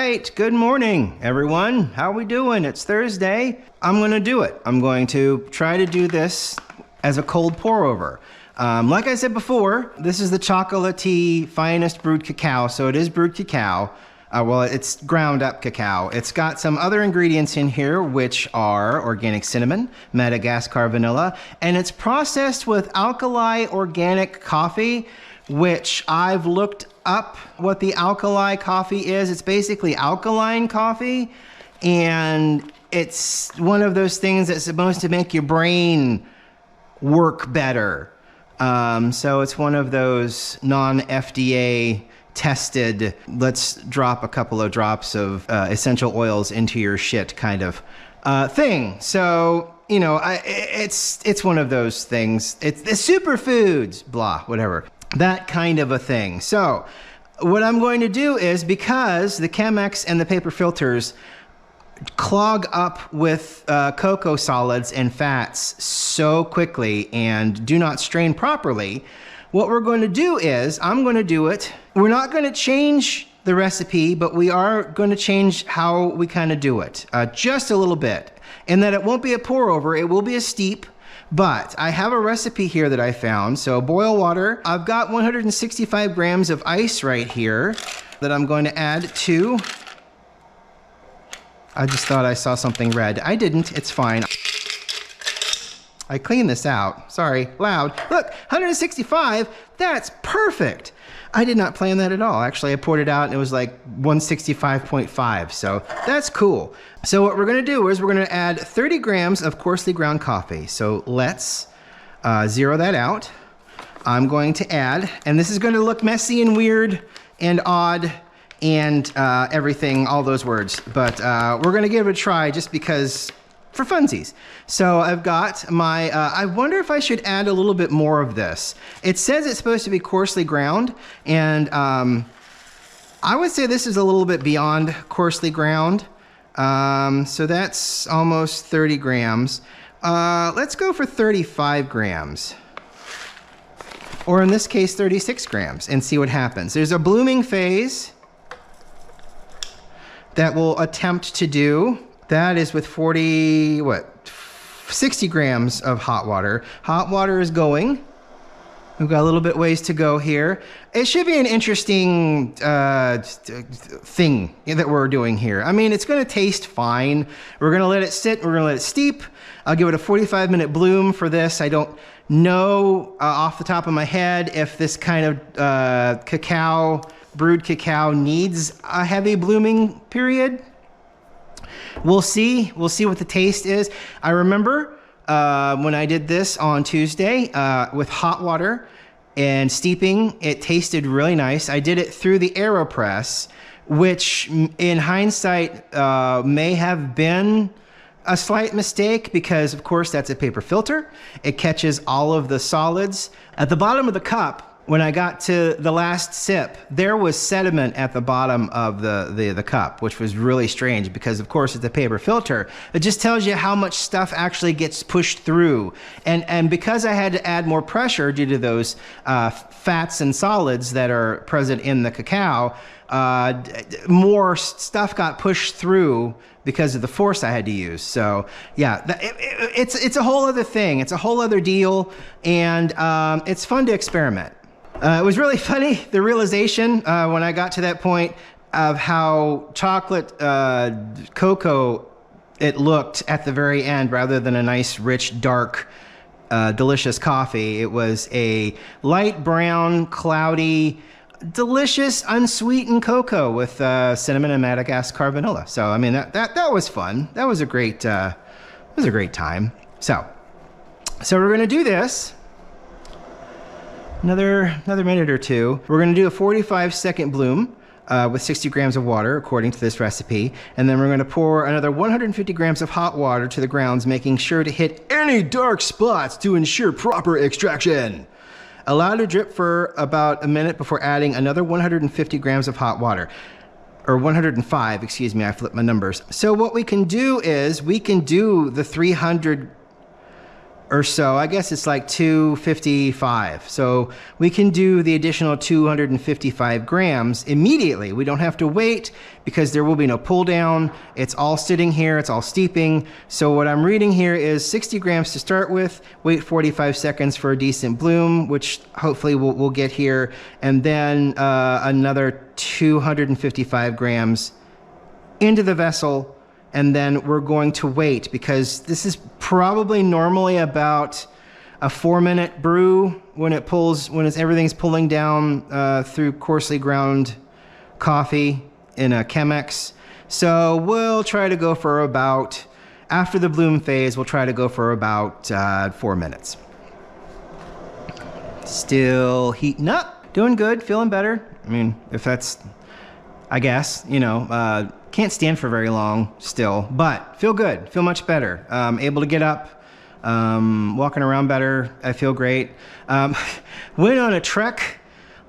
right, good morning, everyone. How we doing? It's Thursday. I'm gonna do it. I'm going to try to do this as a cold pour over. Like I said before, this is the Chocolate Finest Brewed Cacao, so it is brewed cacao. Well, it's ground up cacao. It's got some other ingredients in here, which are organic cinnamon, Madagascar vanilla, and it's processed with alkali organic coffee, which I've looked up what the alkali coffee is. It's basically alkaline coffee, and it's one of those things that's supposed to make your brain work better. So it's one of those non-FDA tested, let's drop a couple of drops of essential oils into your shit kind of thing. So, you know, it's one of those things. It's superfoods, blah, whatever. That kind of a thing. So what I'm going to do is, because the Chemex and the paper filters clog up with cocoa solids and fats so quickly and do not strain properly, what we're going to do is, I'm going to do it. We're not going to change the recipe, but we are going to change how we kind of do it, just a little bit. And that it won't be a pour over, it will be a steep. But I have a recipe here that I found. So boil water. I've got 165 grams of ice right here that I'm going to add to. I just thought I saw something red. I didn't, it's fine. I cleaned this out. Sorry, loud. Look, 165, that's perfect. I did not plan that at all. Actually, I poured it out and it was like 165.5, so that's cool. So what we're gonna do is we're gonna add 30 grams of coarsely ground coffee. So let's zero that out. I'm going to add, and this is gonna look messy and weird and odd and everything, all those words, but we're gonna give it a try just because, for funsies. So I've got my, I wonder if I should add a little bit more of this. It says it's supposed to be coarsely ground, and I would say this is a little bit beyond coarsely ground. So that's almost 30 grams. Let's go for 35 grams. Or in this case, 36 grams, and see what happens. There's a blooming phase that we'll attempt to do. That is with 60 grams of hot water. Hot water is going. We've got a little bit ways to go here. It should be an interesting thing that we're doing here. I mean, it's gonna taste fine. We're gonna let it sit, we're gonna let it steep. I'll give it a 45-minute bloom for this. I don't know off the top of my head if this kind of brewed cacao needs a heavy blooming period. We'll see what the taste is. I remember when I did this on Tuesday with hot water and steeping, it tasted really nice. I did it through the AeroPress, which in hindsight may have been a slight mistake because, of course, that's a paper filter. It catches all of the solids. At the bottom of the cup, when I got to the last sip, there was sediment at the bottom of the cup, which was really strange because, of course, it's a paper filter. It just tells you how much stuff actually gets pushed through. And because I had to add more pressure due to those fats and solids that are present in the cacao, more stuff got pushed through because of the force I had to use. So yeah, it's a whole other thing. It's a whole other deal, and it's fun to experiment. It was really funny, the realization when I got to that point of how chocolate cocoa it looked at the very end, rather than a nice, rich, dark, delicious coffee. It was a light brown, cloudy, delicious, unsweetened cocoa with cinnamon and Madagascar vanilla. So I mean, that was fun. That was a great time. So we're gonna do this. Another minute or two. We're gonna do a 45-second bloom with 60 grams of water, according to this recipe. And then we're gonna pour another 150 grams of hot water to the grounds, making sure to hit any dark spots to ensure proper extraction. Allow to drip for about a minute before adding another 150 grams of hot water. Or 105, excuse me, I flipped my numbers. So what we can do is, we can do the 300 or so. I guess it's like 255. So we can do the additional 255 grams immediately. We don't have to wait because there will be no pull down. It's all sitting here, it's all steeping. So what I'm reading here is 60 grams to start with, wait 45 seconds for a decent bloom, which hopefully we'll get here, and then another 255 grams into the vessel. And then we're going to wait because this is probably normally about a 4-minute brew when everything's pulling down through coarsely ground coffee in a Chemex. So we'll try to go for about, after the bloom phase, we'll try to go for about 4 minutes. Still heating up, doing good, feeling better. I mean, if that's, I guess, you know, can't stand for very long still, but feel good, feel much better. Able to get up, walking around better. I feel great. Went on a trek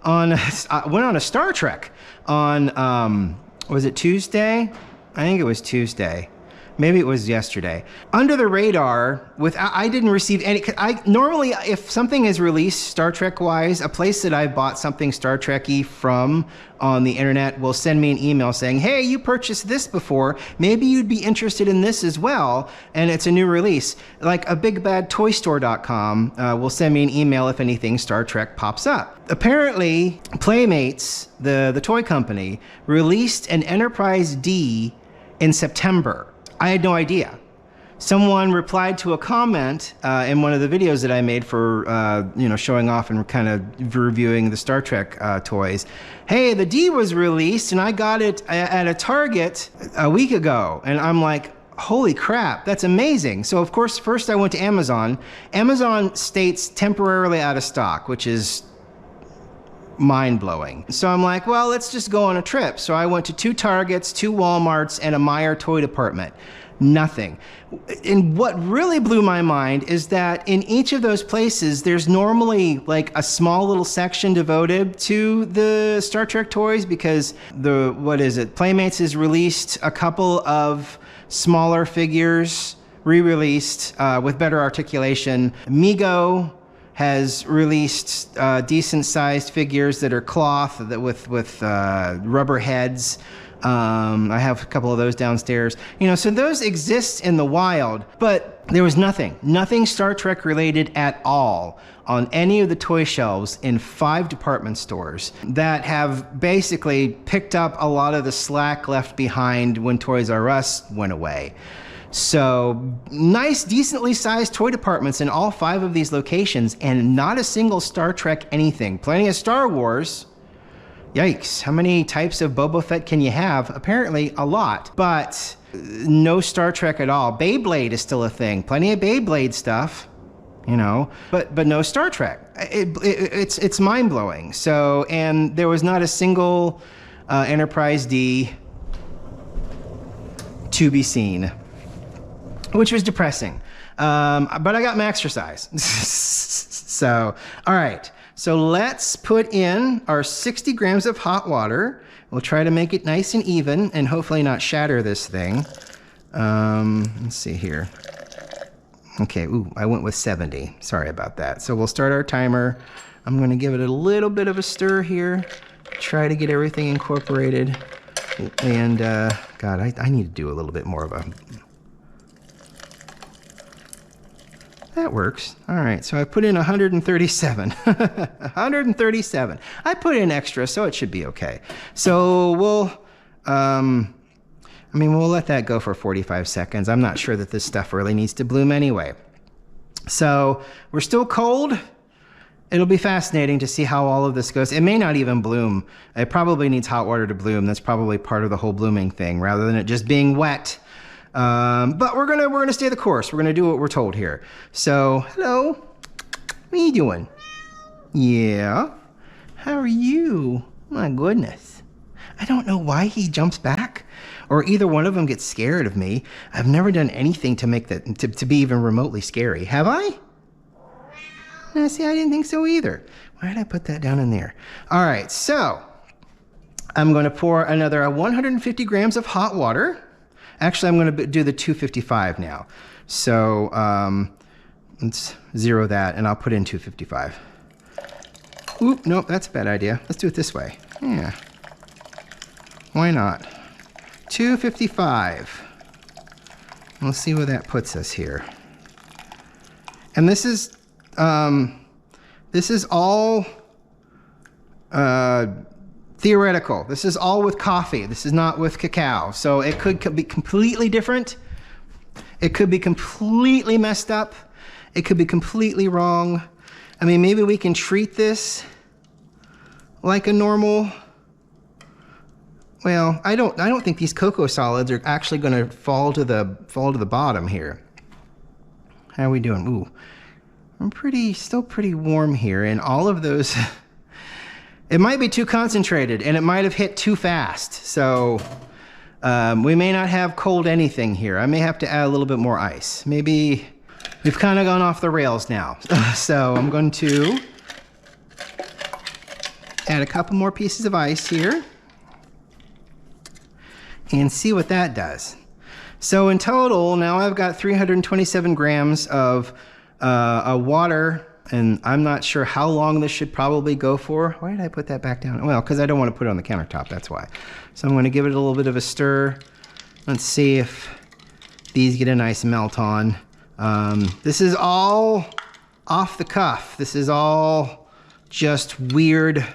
on, went on a Star Trek on, was it Tuesday? I think it was Tuesday. Maybe it was yesterday. Under the radar, I didn't receive any. Normally, if something is released Star Trek wise, a place that I bought something Star Trek-y from on the internet will send me an email saying, hey, you purchased this before, maybe you'd be interested in this as well, and it's a new release. Like a bigbadtoystore.com will send me an email if anything Star Trek pops up. Apparently, Playmates, the toy company, released an Enterprise D in September. I had no idea. Someone replied to a comment in one of the videos that I made for showing off and kind of reviewing the Star Trek toys. Hey, the D was released and I got it at a Target a week ago. And I'm like, holy crap, that's amazing. So of course, first I went to Amazon. Amazon states temporarily out of stock, which is mind-blowing. So I'm like, well, let's just go on a trip. So I went to 2 Targets, 2 Walmarts, and a Meijer toy department. Nothing. And what really blew my mind is that in each of those places, there's normally like a small little section devoted to the Star Trek toys because Playmates has released a couple of smaller figures, re-released with better articulation. Mego has released decent-sized figures that are cloth with rubber heads. I have a couple of those downstairs. You know, so those exist in the wild, but there was nothing Star Trek related at all on any of the toy shelves in 5 department stores that have basically picked up a lot of the slack left behind when Toys R Us went away. So nice, decently sized toy departments in all 5 of these locations and not a single Star Trek anything. Plenty of Star Wars. Yikes, how many types of Boba Fett can you have? Apparently a lot, but no Star Trek at all. Beyblade is still a thing. Plenty of Beyblade stuff, you know, but no Star Trek. It's mind-blowing. So, and there was not a single Enterprise D to be seen, which was depressing. But I got my exercise. So, all right. So let's put in our 60 grams of hot water. We'll try to make it nice and even and hopefully not shatter this thing. Let's see here. Okay, ooh, I went with 70. Sorry about that. So we'll start our timer. I'm gonna give it a little bit of a stir here. Try to get everything incorporated. And God, I need to do a little bit more of a... That works. All right, so I put in 137. 137. I put in extra, so it should be okay. So we'll let that go for 45 seconds. I'm not sure that this stuff really needs to bloom anyway. So we're still cold. It'll be fascinating to see how all of this goes. It may not even bloom. It probably needs hot water to bloom. That's probably part of the whole blooming thing, rather than it just being wet. But we're gonna stay the course. We're gonna do what we're told here. So, hello. What are you doing? Yeah. How are you? My goodness. I don't know why he jumps back, or either one of them gets scared of me. I've never done anything to make that to be even remotely scary. Have I? No, see, I didn't think so either. Why did I put that down in there? All right, so I'm going to pour another 150 grams of hot water. Actually, I'm going to do the 255 now. So let's 0 that, and I'll put in 255. Oop, nope, that's a bad idea. Let's do it this way. Yeah. Why not? 255. We'll see where that puts us here. And this is all theoretical. This is all with coffee. This is not with cacao. So it could be completely different. It could be completely messed up. It could be completely wrong. I mean, maybe we can treat this like a normal. Well, I don't think these cocoa solids are actually going to fall to the bottom here. How are we doing? Ooh, I'm still pretty warm here, and all of those. It might be too concentrated, and it might have hit too fast. So we may not have cold anything here. I may have to add a little bit more ice. Maybe we've kind of gone off the rails now. So I'm going to add a couple more pieces of ice here and see what that does. So in total, now I've got 327 grams of water, and I'm not sure how long this should probably go for. Why did I put that back down? Well, because I don't want to put it on the countertop, that's why. So I'm going to give it a little bit of a stir. Let's see if these get a nice melt on. This is all off the cuff. This is all just weird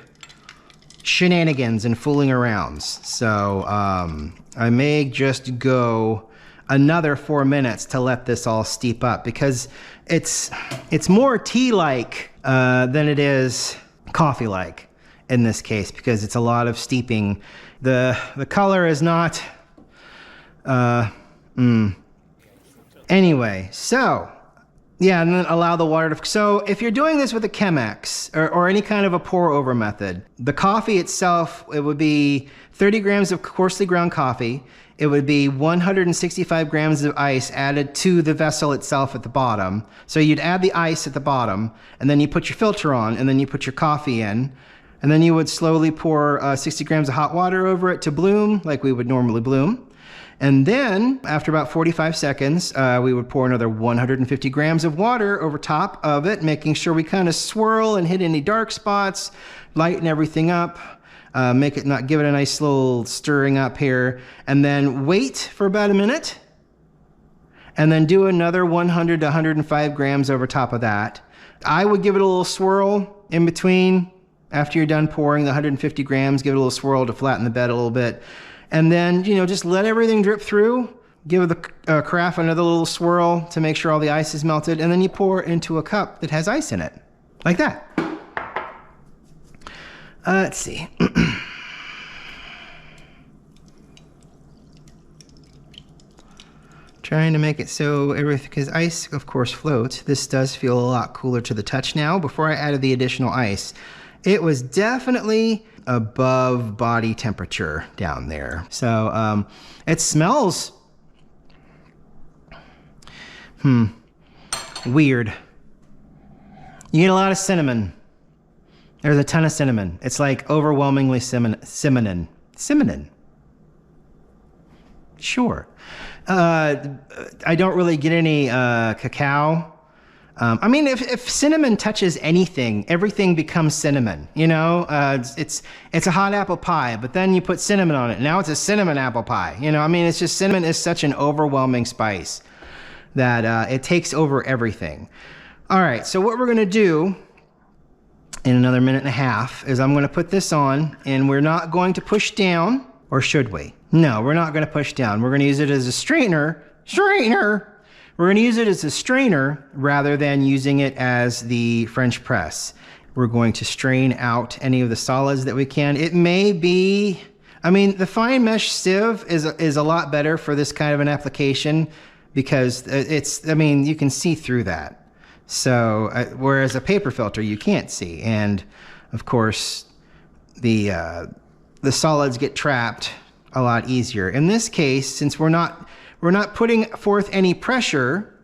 shenanigans and fooling arounds. So I may just go another 4 minutes to let this all steep up, because it's more tea-like than it is coffee-like in this case, because it's a lot of steeping. The color is not anyway, so yeah, and then allow the water to. So if you're doing this with a Chemex or any kind of a pour over method, the coffee itself, it would be 30 grams of coarsely ground coffee. It would be 165 grams of ice added to the vessel itself at the bottom. So you'd add the ice at the bottom, and then you put your filter on, and then you put your coffee in, and then you would slowly pour 60 grams of hot water over it to bloom like we would normally bloom. And then, after about 45 seconds, we would pour another 150 grams of water over top of it, making sure we kind of swirl and hit any dark spots, lighten everything up, give it a nice little stirring up here, and then wait for about a minute, and then do another 100 to 105 grams over top of that. I would give it a little swirl in between. After you're done pouring the 150 grams, give it a little swirl to flatten the bed a little bit. And then, just let everything drip through. Give the carafe another little swirl to make sure all the ice is melted. And then you pour it into a cup that has ice in it. Like that. Let's see. Trying to make it so everything, because ice, of course, floats. This does feel a lot cooler to the touch now. Before I added the additional ice, it was definitely above body temperature down there. So it smells weird. You get a lot of cinnamon. There's a ton of cinnamon. It's like overwhelmingly cinnamon. Sure. I don't really get any cacao. I mean, if cinnamon touches anything, everything becomes cinnamon, it's a hot apple pie, but then you put cinnamon on it. Now it's a cinnamon apple pie. I mean, it's just, cinnamon is such an overwhelming spice that it takes over everything. All right, so what we're going to do in another minute and a half is I'm going to put this on, and we're not going to push down, or should we? No, we're not going to push down. We're going to use it as a strainer. We're going to use it as a strainer rather than using it as the French press. We're going to strain out any of the solids that we can. It may be, I mean, the fine mesh sieve is a lot better for this kind of an application, because you can see through that. So, whereas a paper filter you can't see. And of course, the solids get trapped a lot easier. In this case, since we're not putting forth any pressure,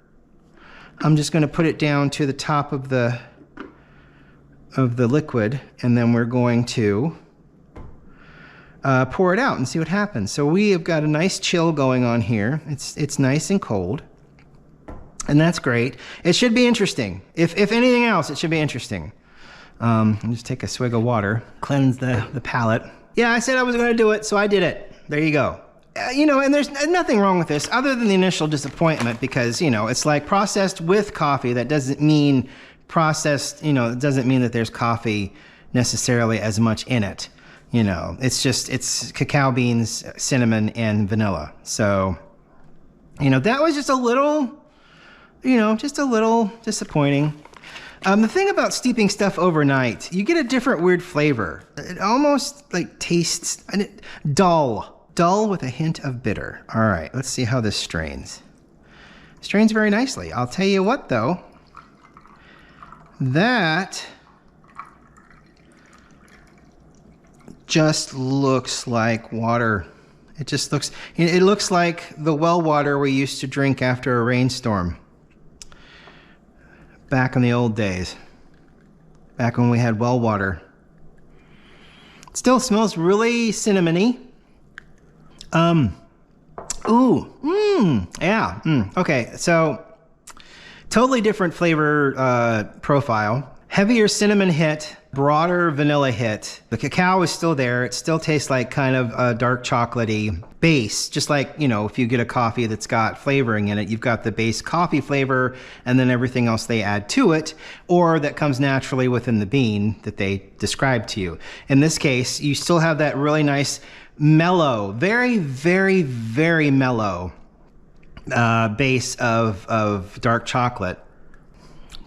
I'm just going to put it down to the top of the liquid, and then we're going to pour it out and see what happens. So we have got a nice chill going on here. It's nice and cold. And that's great. It should be interesting. If anything else, it should be interesting. I'll just take a swig of water, cleanse the palate. Yeah, I said I was going to do it, so I did it. There you go. You know, and there's nothing wrong with this other than the initial disappointment because, you know, it's like processed with coffee. That doesn't mean processed, you know, it doesn't mean that there's coffee necessarily as much in it. You know, it's cacao beans, cinnamon, and vanilla. So, you know, that was just a little, you know, just a little disappointing. The thing about steeping stuff overnight, you get a different weird flavor. It almost like tastes dull with a hint of bitter. All right, let's see how this strains. Strains very nicely. I'll tell you what though, that just looks like water. It looks like the well water we used to drink after a rainstorm. Back in the old days. Back when we had well water. It still smells really cinnamony. Okay, so totally different flavor profile. Heavier cinnamon hit, broader vanilla hit. The cacao is still there. It still tastes like kind of a dark chocolatey base, just like, you know, if you get a coffee that's got flavoring in it, you've got the base coffee flavor and then everything else they add to it, or that comes naturally within the bean that they describe to you. In this case, you still have that really nice mellow, very, very, very mellow base of dark chocolate.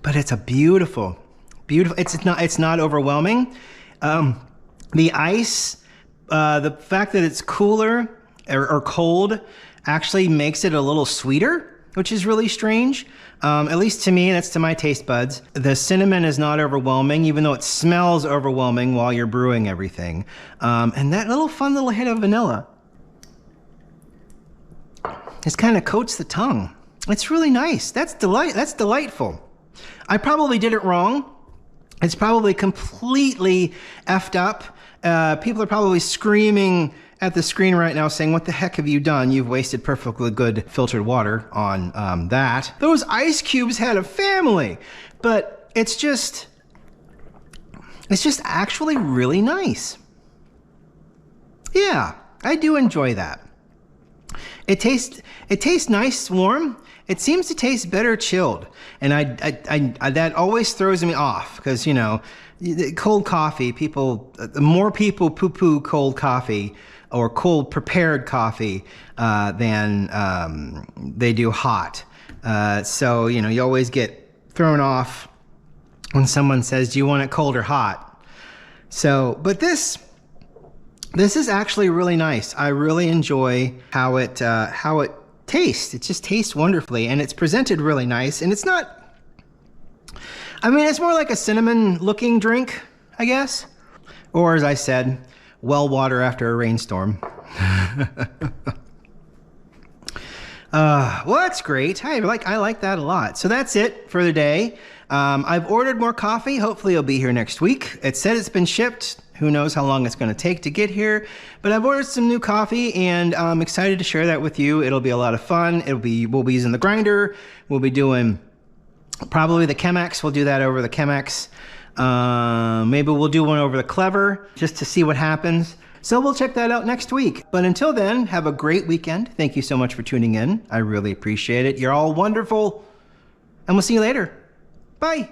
But it's a beautiful, it's not overwhelming. The ice, the fact that it's cooler or cold actually makes it a little sweeter, which is really strange. At least to me, that's to my taste buds. The cinnamon is not overwhelming, even though it smells overwhelming while you're brewing everything. And that fun little hit of vanilla just kind of coats the tongue. It's really nice. That's delightful. I probably did it wrong. It's probably completely effed up. People are probably screaming at the screen right now saying, what the heck have you done? You've wasted perfectly good filtered water on that. Those ice cubes had a family, but it's just actually really nice. Yeah, I do enjoy that. It tastes nice, warm. It seems to taste better chilled, and I that always throws me off because, you know, cold coffee. More people poo-poo cold coffee or cold prepared coffee than they do hot. So, you know, you always get thrown off when someone says, "Do you want it cold or hot?" So, but this is actually really nice. I really enjoy how it tastes. It just tastes wonderfully, and it's presented really nice. And it's not, I mean, it's more like a cinnamon looking drink, I guess. Or as I said, well water after a rainstorm. Well, that's great. I like that a lot. So that's it for the day. I've ordered more coffee. Hopefully it'll be here next week. It said it's been shipped. Who knows how long it's going to take to get here, but I've ordered some new coffee and I'm excited to share that with you. It'll be a lot of fun. We'll be using the grinder. We'll be doing probably the Chemex. We'll do that over the Chemex. Maybe we'll do one over the Clever just to see what happens. So we'll check that out next week. But until then, have a great weekend. Thank you so much for tuning in. I really appreciate it. You're all wonderful, and we'll see you later. Bye.